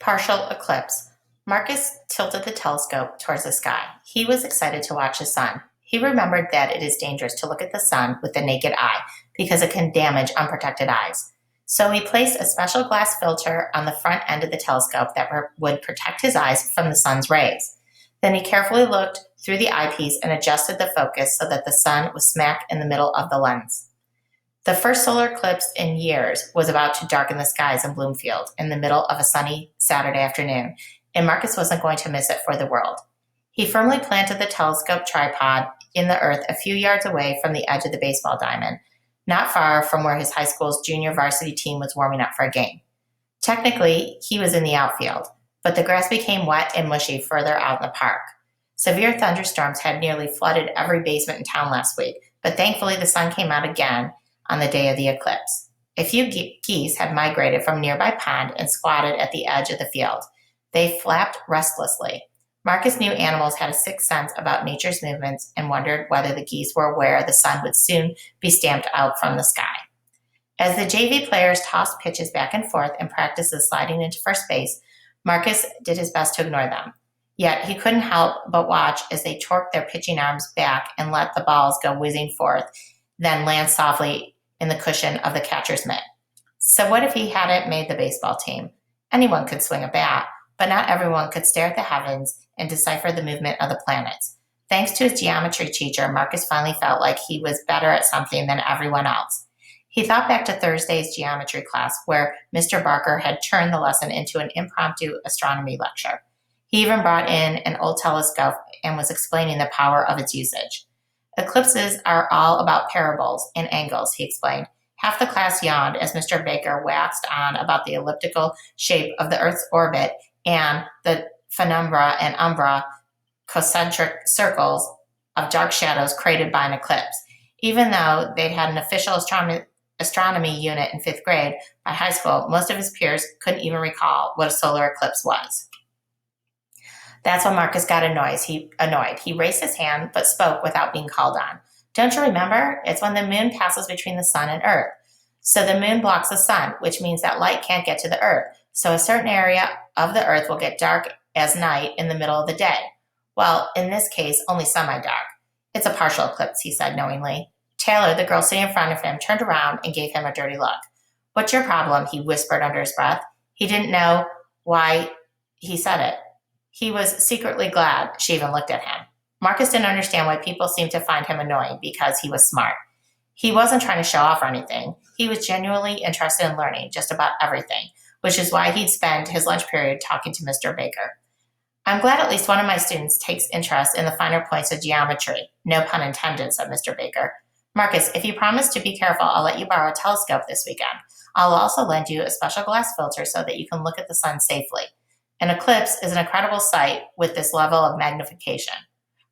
Partial eclipse. Marcus tilted the telescope towards the sky. He was excited to watch the sun. He remembered that it is dangerous to look at the sun with the naked eye because it can damage unprotected eyes. So he placed a special glass filter on the front end of the telescope that would protect his eyes from the sun's rays. Then he carefully looked through the eyepiece and adjusted the focus so that the sun was smack in the middle of the lens. The first solar eclipse in years was about to darken the skies in Bloomfield in the middle of a sunny Saturday afternoon, and Marcus wasn't going to miss it for the world. He firmly planted the telescope tripod in the earth a few yards away from the edge of the baseball diamond, not far from where his high school's junior varsity team was warming up for a game. Technically, he was in the outfield, but the grass became wet and mushy further out in the park. Severe thunderstorms had nearly flooded every basement in town last week, but thankfully the sun came out again on the day of the eclipse. A few geese had migrated from a nearby pond and squatted at the edge of the field. They flapped restlessly. Marcus knew animals had a sixth sense about nature's movements and wondered whether the geese were aware the sun would soon be stamped out from the sky. As the JV players tossed pitches back and forth and practiced sliding into first base, Marcus did his best to ignore them. Yet he couldn't help but watch as they torqued their pitching arms back and let the balls go whizzing forth, then land softly in the cushion of the catcher's mitt. So what if he hadn't made the baseball team? Anyone could swing a bat, but not everyone could stare at the heavens and decipher the movement of the planets. Thanks to his geometry teacher, Marcus finally felt like he was better at something than everyone else. He thought back to Thursday's geometry class, where Mr. Barker had turned the lesson into an impromptu astronomy lecture. He even brought in an old telescope and was explaining the power of its usage. Eclipses are all about parables and angles, he explained. Half the class yawned as Mr. Baker waxed on about the elliptical shape of the Earth's orbit and the penumbra and umbra concentric circles of dark shadows created by an eclipse. Even though they'd had an official astronomy unit in fifth grade by high school, most of his peers couldn't even recall what a solar eclipse was. That's when Marcus got annoyed. He raised his hand but spoke without being called on. Don't you remember? It's when the moon passes between the sun and earth. So the moon blocks the sun, which means that light can't get to the earth. So a certain area of the earth will get dark as night in the middle of the day. Well, in this case, only semi-dark. It's a partial eclipse, he said knowingly. Taylor, the girl sitting in front of him, turned around and gave him a dirty look. What's your problem? He whispered under his breath. He didn't know why he said it. He was secretly glad she even looked at him. Marcus didn't understand why people seemed to find him annoying because he was smart. He wasn't trying to show off or anything. He was genuinely interested in learning just about everything, which is why he'd spend his lunch period talking to Mr. Baker. I'm glad at least one of my students takes interest in the finer points of geometry. No pun intended, said Mr. Baker. Marcus, if you promise to be careful, I'll let you borrow a telescope this weekend. I'll also lend you a special glass filter so that you can look at the sun safely. An eclipse is an incredible sight with this level of magnification.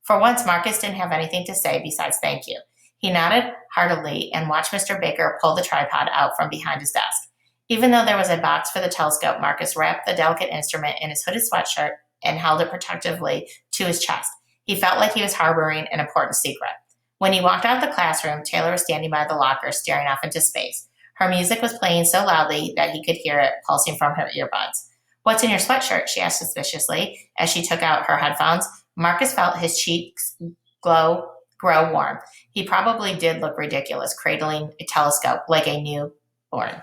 For once, Marcus didn't have anything to say besides thank you. He nodded heartily and watched Mr. Baker pull the tripod out from behind his desk. Even though there was a box for the telescope, Marcus wrapped the delicate instrument in his hooded sweatshirt and held it protectively to his chest. He felt like he was harboring an important secret. When he walked out of the classroom, Taylor was standing by the locker, staring off into space. Her music was playing so loudly that he could hear it pulsing from her earbuds. What's in your sweatshirt? She asked suspiciously as she took out her headphones. Marcus felt his cheeks grow warm. He probably did look ridiculous, cradling a telescope like a newborn.